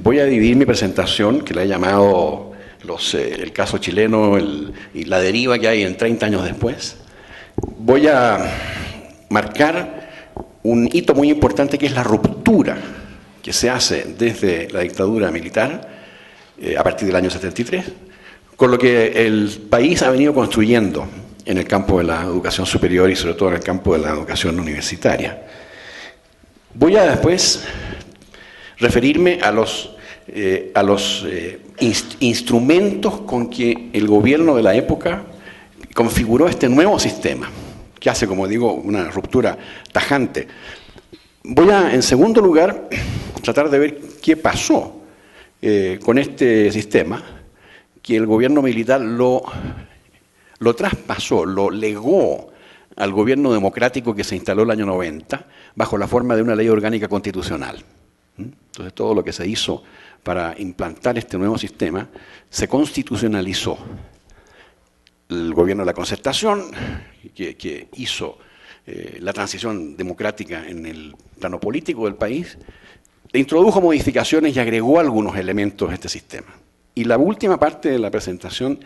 Voy a dividir mi presentación, que la he llamado el caso chileno y la deriva que hay en 30 años después. Voy a marcar un hito muy importante, que es la ruptura que se hace desde la dictadura militar a partir del año 73, con lo que el país ha venido construyendo en el campo de la educación superior y sobre todo en el campo de la educación universitaria. Voy a después referirme a los instrumentos con que el gobierno de la época configuró este nuevo sistema, que hace, como digo, una ruptura tajante. Voy a, en segundo lugar, tratar de ver qué pasó con este sistema, que el gobierno militar lo traspasó, lo legó al gobierno democrático que se instaló el año 90, bajo la forma de una ley orgánica constitucional. Entonces, todo lo que se hizo para implantar este nuevo sistema se constitucionalizó. El gobierno de la Concertación, que hizo la transición democrática en el plano político del país, le introdujo modificaciones y agregó algunos elementos a este sistema. Y la última parte de la presentación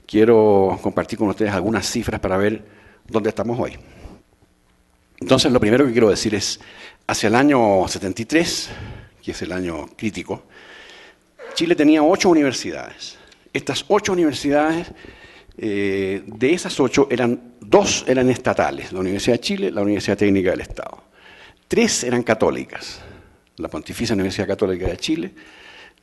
quiero compartir con ustedes algunas cifras para ver dónde estamos hoy. Entonces, lo primero que quiero decir es, hacia el año 73, que es el año crítico, Chile tenía 8 universidades. Estas 8 universidades, de esas 8, 2 eran estatales, la Universidad de Chile, la Universidad Técnica del Estado. 3 eran católicas, la Pontificia Universidad Católica de Chile,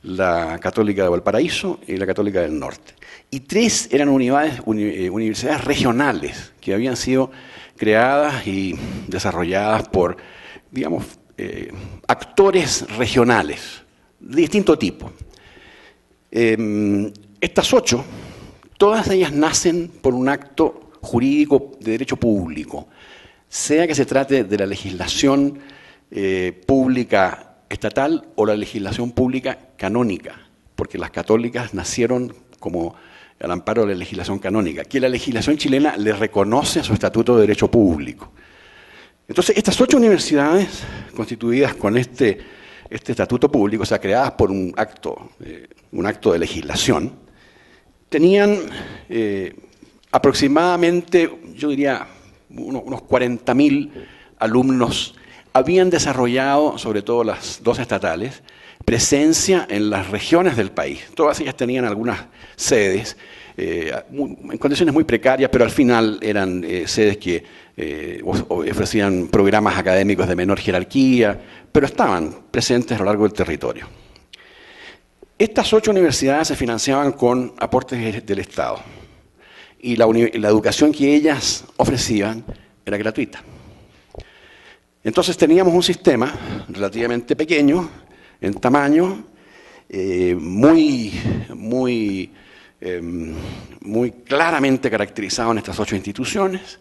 la Católica de Valparaíso y la Católica del Norte. Y 3 eran universidades regionales, que habían sido creadas y desarrolladas por, digamos, actores regionales, de distinto tipo. Estas 8, todas ellas nacen por un acto jurídico de derecho público, sea que se trate de la legislación pública estatal o la legislación pública canónica, porque las católicas nacieron como al amparo de la legislación canónica, que la legislación chilena le reconoce su estatuto de derecho público. Entonces, estas 8 universidades, constituidas con este estatuto público, o sea, creadas por un acto de legislación, tenían aproximadamente, yo diría, unos 40.000 alumnos. Habían desarrollado, sobre todo las 2 estatales, presencia en las regiones del país. Todas ellas tenían algunas sedes, en condiciones muy precarias, pero al final eran sedes que ofrecían programas académicos de menor jerarquía, pero estaban presentes a lo largo del territorio. Estas 8 universidades se financiaban con aportes del Estado, y la educación que ellas ofrecían era gratuita. Entonces teníamos un sistema relativamente pequeño en tamaño, muy claramente caracterizado en estas 8 instituciones,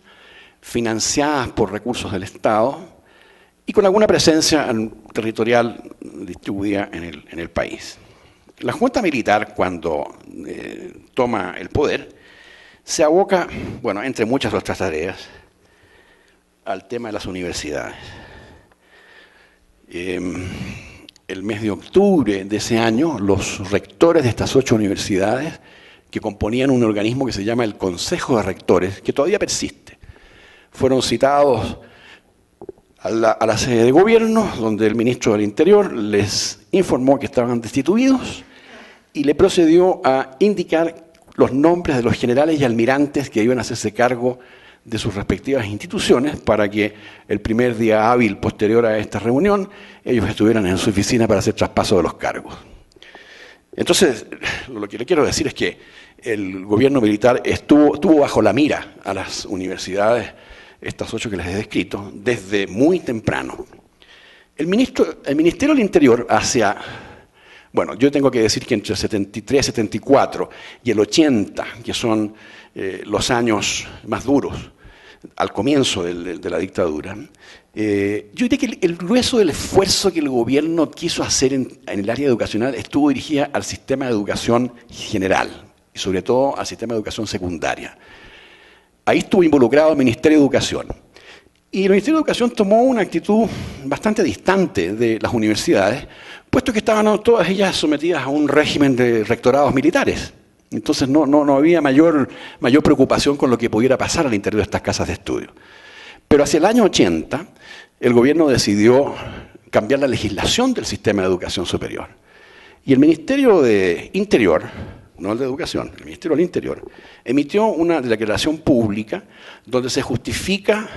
financiadas por recursos del Estado y con alguna presencia territorial distribuida en el país. La Junta Militar, cuando toma el poder, se aboca, bueno, entre muchas otras tareas, al tema de las universidades. El mes de octubre de ese año, los rectores de estas 8 universidades, que componían un organismo que se llama el Consejo de Rectores, que todavía persiste, fueron citados a la sede de gobierno, donde el ministro del Interior les informó que estaban destituidos y le procedió a indicar los nombres de los generales y almirantes que iban a hacerse cargo de sus respectivas instituciones para que el primer día hábil posterior a esta reunión ellos estuvieran en su oficina para hacer traspaso de los cargos. Entonces, lo que le quiero decir es que el gobierno militar tuvo bajo la mira a las universidades, estas 8 que les he descrito, desde muy temprano. El Ministerio del Interior bueno, yo tengo que decir que entre el 73, 74 y el 80, que son los años más duros, al comienzo de la dictadura, yo diría que el grueso del esfuerzo que el gobierno quiso hacer en el área educacional estuvo dirigida al sistema de educación general y sobre todo al sistema de educación secundaria. Ahí estuvo involucrado el Ministerio de Educación. Y el Ministerio de Educación tomó una actitud bastante distante de las universidades, puesto que estaban todas ellas sometidas a un régimen de rectorados militares. Entonces no había mayor preocupación con lo que pudiera pasar al interior de estas casas de estudio. Pero hacia el año 80, el gobierno decidió cambiar la legislación del sistema de educación superior. Y el Ministerio de Interior, no el de Educación, el Ministerio del Interior, emitió una declaración pública donde se justifica,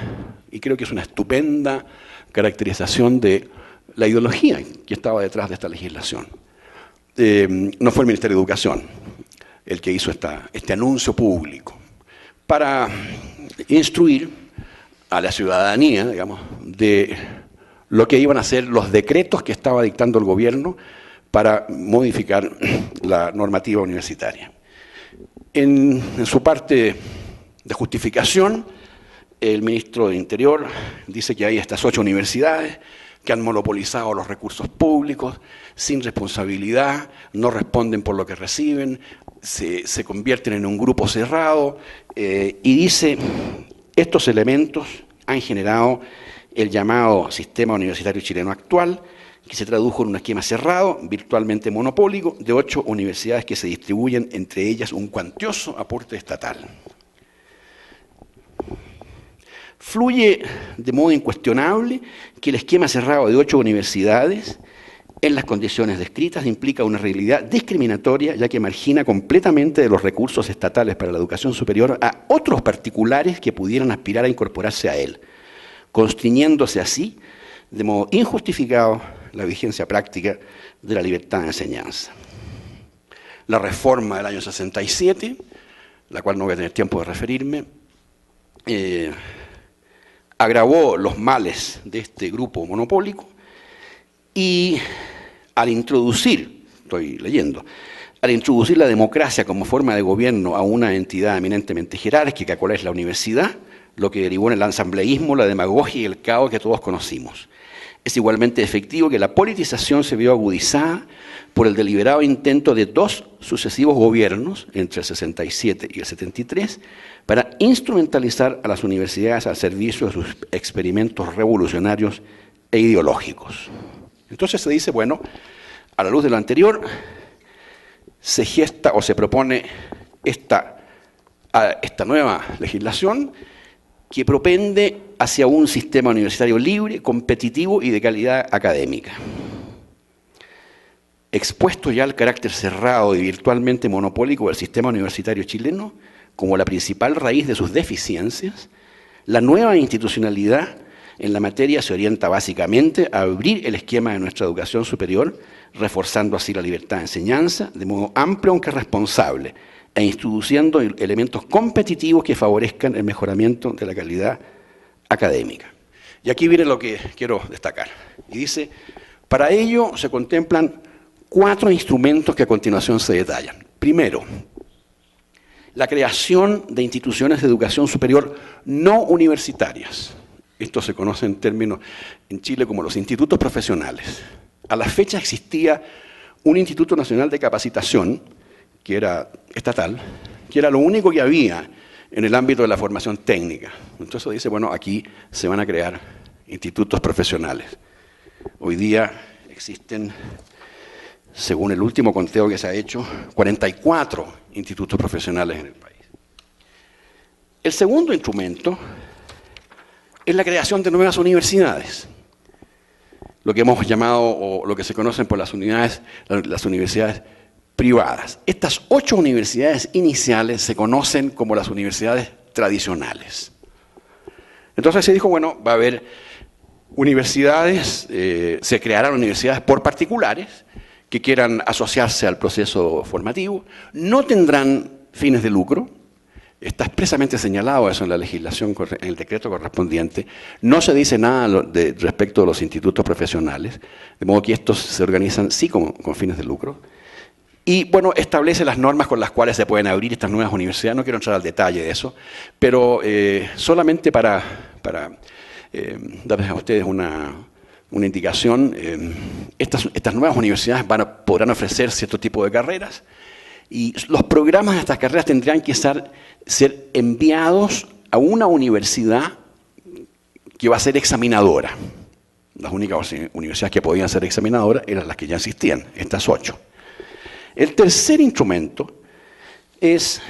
y creo que es una estupenda caracterización de la ideología que estaba detrás de esta legislación. No fue el Ministerio de Educación el que hizo este anuncio público para instruir a la ciudadanía, digamos, de lo que iban a ser los decretos que estaba dictando el gobierno para modificar la normativa universitaria. En su parte de justificación, el ministro de Interior dice que hay estas 8 universidades que han monopolizado los recursos públicos sin responsabilidad, no responden por lo que reciben, se convierten en un grupo cerrado y dice, estos elementos han generado el llamado sistema universitario chileno actual, que se tradujo en un esquema cerrado, virtualmente monopólico, de 8 universidades que se distribuyen entre ellas un cuantioso aporte estatal. Fluye de modo incuestionable que el esquema cerrado de 8 universidades, en las condiciones descritas, implica una realidad discriminatoria, ya que margina completamente de los recursos estatales para la educación superior a otros particulares que pudieran aspirar a incorporarse a él, constriñéndose así, de modo injustificado, la vigencia práctica de la libertad de enseñanza. La reforma del año 67, la cual no voy a tener tiempo de referirme, agravó los males de este grupo monopólico y al introducir, estoy leyendo, al introducir la democracia como forma de gobierno a una entidad eminentemente jerárquica, cual es la universidad, lo que derivó en el asambleísmo, la demagogia y el caos que todos conocimos. Es igualmente efectivo que la politización se vio agudizada por el deliberado intento de 2 sucesivos gobiernos, entre el 67 y el 73, para instrumentalizar a las universidades al servicio de sus experimentos revolucionarios e ideológicos. Entonces se dice, bueno, a la luz de lo anterior, se gesta o se propone esta nueva legislación que propende hacia un sistema universitario libre, competitivo y de calidad académica. Expuesto ya al carácter cerrado y virtualmente monopólico del sistema universitario chileno, como la principal raíz de sus deficiencias, la nueva institucionalidad en la materia se orienta básicamente a abrir el esquema de nuestra educación superior, reforzando así la libertad de enseñanza de modo amplio aunque responsable, e introduciendo elementos competitivos que favorezcan el mejoramiento de la calidad académica. Y aquí viene lo que quiero destacar. Y dice, para ello se contemplan 4 instrumentos que a continuación se detallan. Primero, la creación de instituciones de educación superior no universitarias. Esto se conoce en términos en Chile como los institutos profesionales. A la fecha existía un Instituto Nacional de Capacitación, que era estatal, que era lo único que había en el ámbito de la formación técnica. Entonces dice, bueno, aquí se van a crear institutos profesionales. Hoy día existen, según el último conteo que se ha hecho, 44 institutos profesionales en el país. El segundo instrumento es la creación de nuevas universidades, lo que hemos llamado, o lo que se conocen por las universidades privadas. Estas 8 universidades iniciales se conocen como las universidades tradicionales. Entonces se dijo, bueno, va a haber universidades, se crearán universidades por particulares que quieran asociarse al proceso formativo, no tendrán fines de lucro. Está expresamente señalado eso en la legislación, en el decreto correspondiente. No se dice nada respecto de los institutos profesionales, de modo que estos se organizan sí con fines de lucro. Y bueno, establece las normas con las cuales se pueden abrir estas nuevas universidades. No quiero entrar al detalle de eso, pero solamente para darles a ustedes una indicación, estas nuevas universidades podrán ofrecer cierto tipo de carreras, y los programas de estas carreras tendrían que ser enviados a una universidad que va a ser examinadora. Las únicas universidades que podían ser examinadoras eran las que ya existían, estas 8. El tercer instrumento es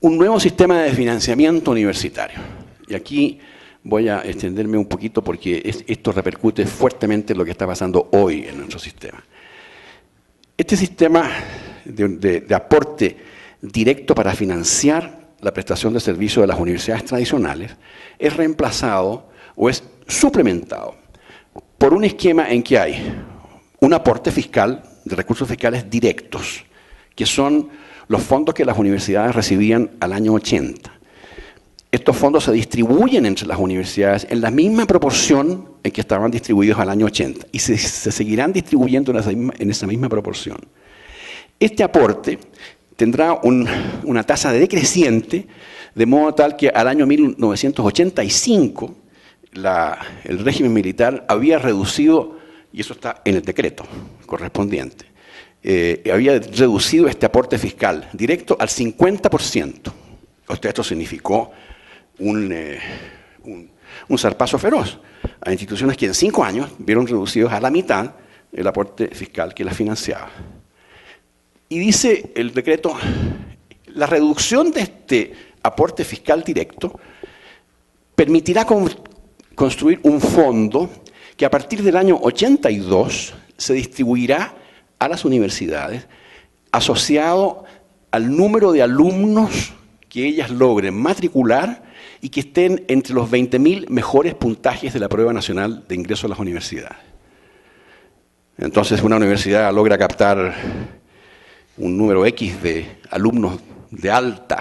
un nuevo sistema de financiamiento universitario. Y aquí voy a extenderme un poquito porque esto repercute fuertemente en lo que está pasando hoy en nuestro sistema. Este sistema de aporte directo para financiar la prestación de servicios de las universidades tradicionales es reemplazado o es suplementado por un esquema en que hay un aporte fiscal de recursos fiscales directos, que son los fondos que las universidades recibían al año 80. Estos fondos se distribuyen entre las universidades en la misma proporción en que estaban distribuidos al año 80 y se seguirán distribuyendo en esa misma proporción. Este aporte tendrá una tasa decreciente, de modo tal que al año 1985 el régimen militar había reducido, y eso está en el decreto correspondiente, había reducido este aporte fiscal directo al 50%. Esto significó un zarpazo feroz a instituciones que en 5 años vieron reducidos a la mitad el aporte fiscal que las financiaba. Y dice el decreto, la reducción de este aporte fiscal directo permitirá construir un fondo que a partir del año 82 se distribuirá a las universidades asociado al número de alumnos que ellas logren matricular y que estén entre los 20.000 mejores puntajes de la prueba nacional de ingreso a las universidades. Entonces una universidad logra captar un número X de alumnos de alto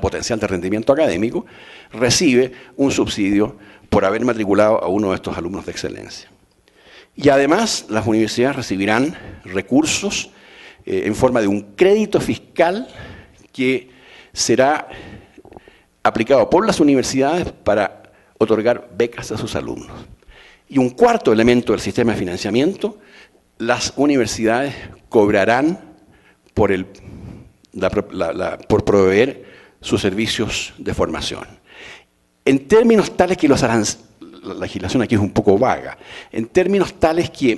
potencial de rendimiento académico, recibe un subsidio por haber matriculado a uno de estos alumnos de excelencia. Y además las universidades recibirán recursos en forma de un crédito fiscal que será aplicado por las universidades para otorgar becas a sus alumnos. Y un cuarto elemento del sistema de financiamiento, las universidades cobrarán por proveer sus servicios de formación. En términos tales que la legislación aquí es un poco vaga, en términos tales que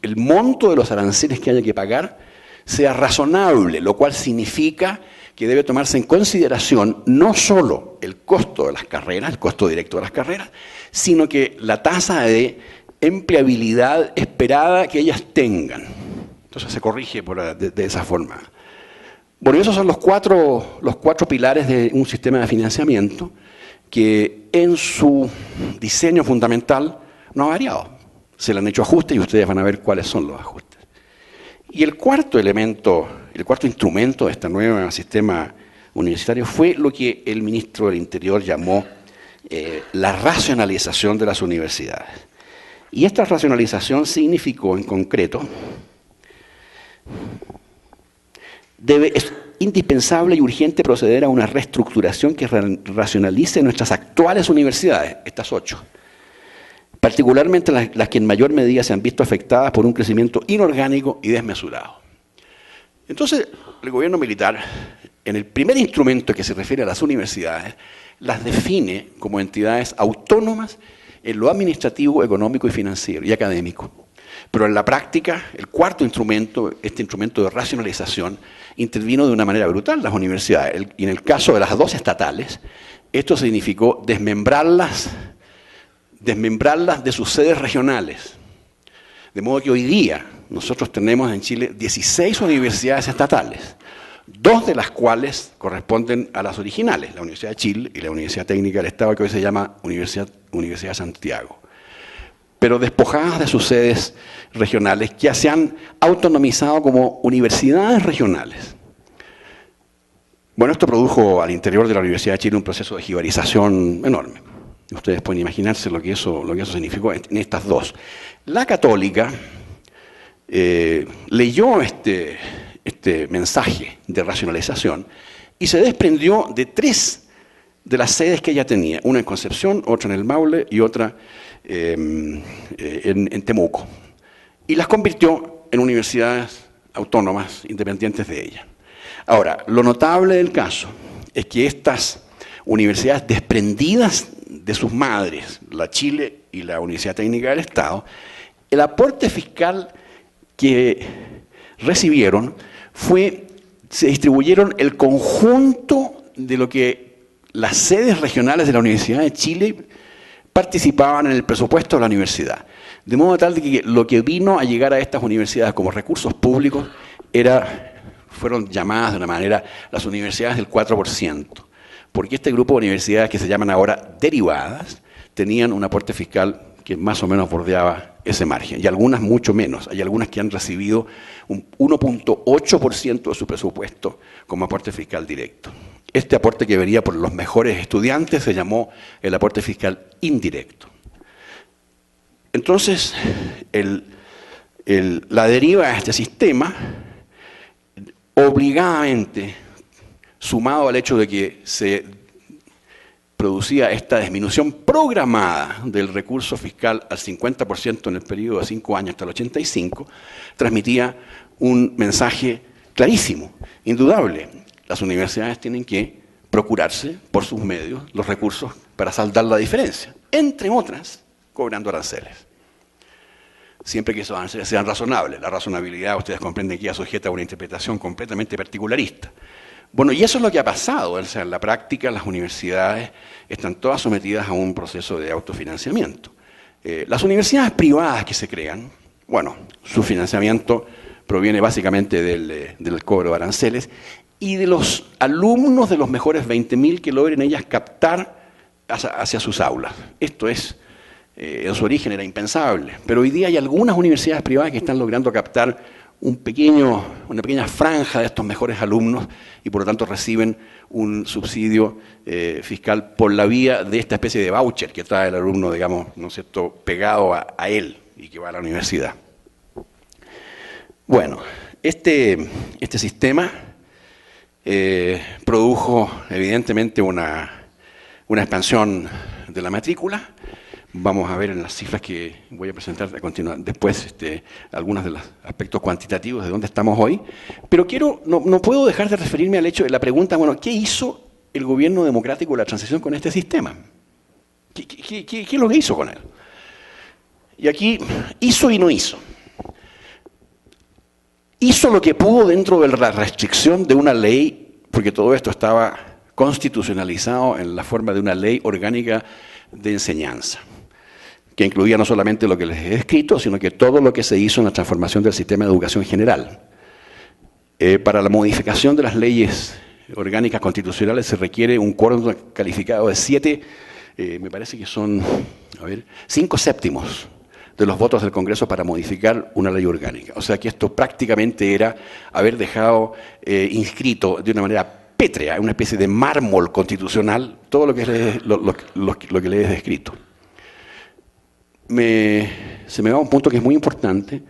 el monto de los aranceles que haya que pagar sea razonable, lo cual significa que debe tomarse en consideración no solo el costo de las carreras, el costo directo de las carreras, sino que la tasa de empleabilidad esperada que ellas tengan. Entonces se corrige de esa forma. Bueno, esos son los cuatro pilares de un sistema de financiamiento que en su diseño fundamental no ha variado. Se le han hecho ajustes y ustedes van a ver cuáles son los ajustes. Y el cuarto elemento, el cuarto instrumento de este nuevo sistema universitario fue lo que el ministro del Interior llamó la racionalización de las universidades. Y esta racionalización significó en concreto, es indispensable y urgente proceder a una reestructuración que racionalice nuestras actuales universidades, estas 8, particularmente las que en mayor medida se han visto afectadas por un crecimiento inorgánico y desmesurado. Entonces, el gobierno militar, en el primer instrumento que se refiere a las universidades, las define como entidades autónomas en lo administrativo, económico y financiero y académico. Pero en la práctica, el cuarto instrumento, este instrumento de racionalización, intervino de una manera brutal las universidades. Y en el caso de las 2 estatales, esto significó desmembrarlas de sus sedes regionales. De modo que hoy día nosotros tenemos en Chile 16 universidades estatales, 2 de las cuales corresponden a las originales, la Universidad de Chile y la Universidad Técnica del Estado, que hoy se llama Universidad de Santiago, pero despojadas de sus sedes regionales, que se han autonomizado como universidades regionales. Bueno, esto produjo al interior de la Universidad de Chile un proceso de jibarización enorme. Ustedes pueden imaginarse lo que eso significó en estas 2. La Católica leyó este mensaje de racionalización y se desprendió de 3 de las sedes que ella tenía, una en Concepción, otra en el Maule y otra en Temuco, y las convirtió en universidades autónomas independientes de ella. Ahora, lo notable del caso es que estas universidades desprendidas de sus madres, la Chile y la Universidad Técnica del Estado, el aporte fiscal que recibieron se distribuyeron el conjunto de lo que las sedes regionales de la Universidad de Chile participaban en el presupuesto de la universidad. De modo tal de que lo que vino a llegar a estas universidades como recursos públicos fueron llamadas de una manera las universidades del 4%, porque este grupo de universidades que se llaman ahora derivadas tenían un aporte fiscal que más o menos bordeaba ese margen, y algunas mucho menos. Hay algunas que han recibido un 1.8% de su presupuesto como aporte fiscal directo. Este aporte que venía por los mejores estudiantes se llamó el aporte fiscal indirecto. Entonces, la deriva a este sistema, obligadamente, sumado al hecho de que se producía esta disminución programada del recurso fiscal al 50% en el periodo de 5 años hasta el 85, transmitía un mensaje clarísimo, indudable. Las universidades tienen que procurarse por sus medios los recursos para saldar la diferencia, entre otras, cobrando aranceles. Siempre que esos aranceles sean razonables. La razonabilidad, ustedes comprenden que ya sujeta a una interpretación completamente particularista. Bueno, y eso es lo que ha pasado. O sea, en la práctica las universidades están todas sometidas a un proceso de autofinanciamiento. Las universidades privadas que se crean, bueno, su financiamiento proviene básicamente del cobro de aranceles y de los alumnos de los mejores 20.000 que logren ellas captar hacia sus aulas. Esto es, en su origen era impensable, pero hoy día hay algunas universidades privadas que están logrando captar una pequeña franja de estos mejores alumnos y por lo tanto reciben un subsidio fiscal por la vía de esta especie de voucher que trae el alumno, digamos, ¿no es cierto?, pegado a él y que va a la universidad. Bueno, este sistema produjo evidentemente una expansión de la matrícula. Vamos a ver en las cifras que voy a presentar a continuar después algunos de los aspectos cuantitativos de dónde estamos hoy. Pero no puedo dejar de referirme al hecho de la pregunta, bueno, ¿qué hizo el gobierno democrático de la transición con este sistema? ¿Qué es lo que hizo con él? Y aquí hizo y no hizo. Hizo lo que pudo dentro de la restricción de una ley, porque todo esto estaba constitucionalizado en la forma de una ley orgánica de enseñanza, que incluía no solamente lo que les he descrito, sino que todo lo que se hizo en la transformación del sistema de educación general. Para la modificación de las leyes orgánicas constitucionales se requiere un quórum calificado de 7, me parece que son, 5/7 de los votos del Congreso para modificar una ley orgánica. O sea que esto prácticamente era haber dejado inscrito de una manera pétrea, una especie de mármol constitucional, todo lo que les he descrito. Se me va un punto que es muy importante,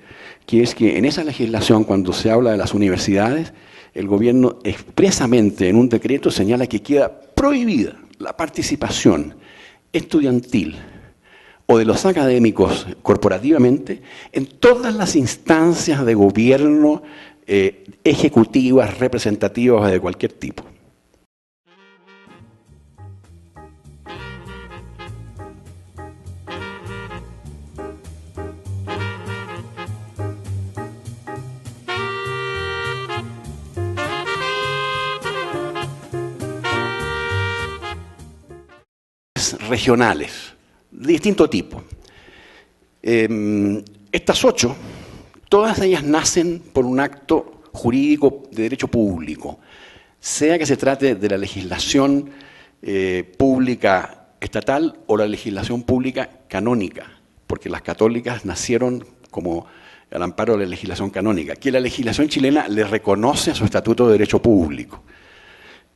que es que en esa legislación, cuando se habla de las universidades, el gobierno expresamente en un decreto señala que queda prohibida la participación estudiantil o de los académicos corporativamente en todas las instancias de gobierno ejecutivas, representativas de cualquier tipo. Regionales, de distinto tipo. Estas 8, todas ellas nacen por un acto jurídico de derecho público, sea que se trate de la legislación pública estatal o la legislación pública canónica, porque las católicas nacieron como al amparo de la legislación canónica, que la legislación chilena le reconoce a su estatuto de derecho público.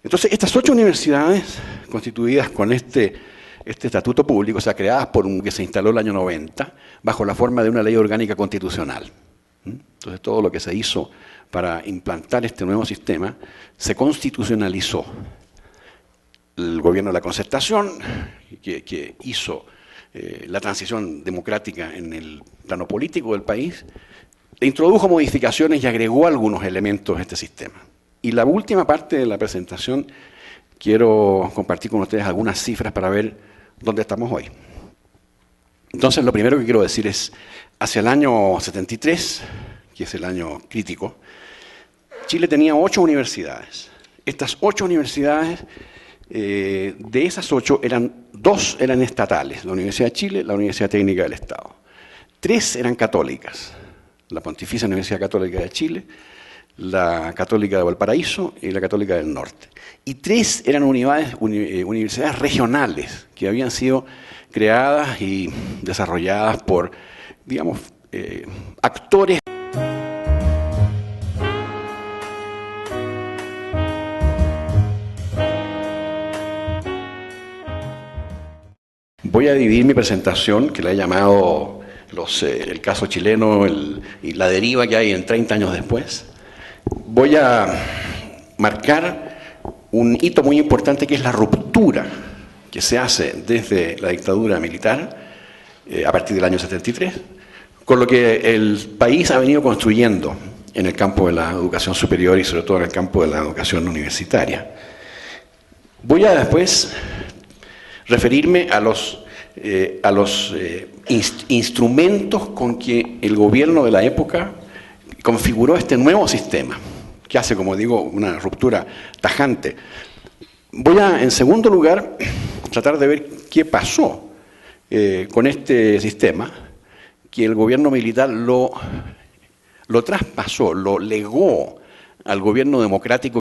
Entonces, estas 8 universidades constituidas con este estatuto público, o sea, creadas por que se instaló el año 90, bajo la forma de una ley orgánica constitucional. Entonces, todo lo que se hizo para implantar este nuevo sistema se constitucionalizó. El gobierno de la Concertación, que hizo la transición democrática en el plano político del país, introdujo modificaciones y agregó algunos elementos a este sistema. Y la última parte de la presentación quiero compartir con ustedes algunas cifras para ver dónde estamos hoy. Entonces, lo primero que quiero decir es, hacia el año 73, que es el año crítico, Chile tenía 8 universidades. Estas 8 universidades, de esas 8, 2 eran estatales, la Universidad de Chile, la Universidad Técnica del Estado. 3 eran católicas, la Pontificia Universidad Católica de Chile, la Católica de Valparaíso y la Católica del Norte. Y 3 eran universidades regionales que habían sido creadas y desarrolladas por, digamos, actores. Voy a dividir mi presentación, que la he llamado el caso chileno y la deriva que hay en 30 años después. Voy a marcar un hito muy importante que es la ruptura que se hace desde la dictadura militar a partir del año 73, con lo que el país ha venido construyendo en el campo de la educación superior y sobre todo en el campo de la educación universitaria. Voy a después referirme a los instrumentos con que el gobierno de la época configuró este nuevo sistema, que hace, como digo, una ruptura tajante. Voy a, en segundo lugar, tratar de ver qué pasó con este sistema, que el gobierno militar lo traspasó, lo legó al gobierno democrático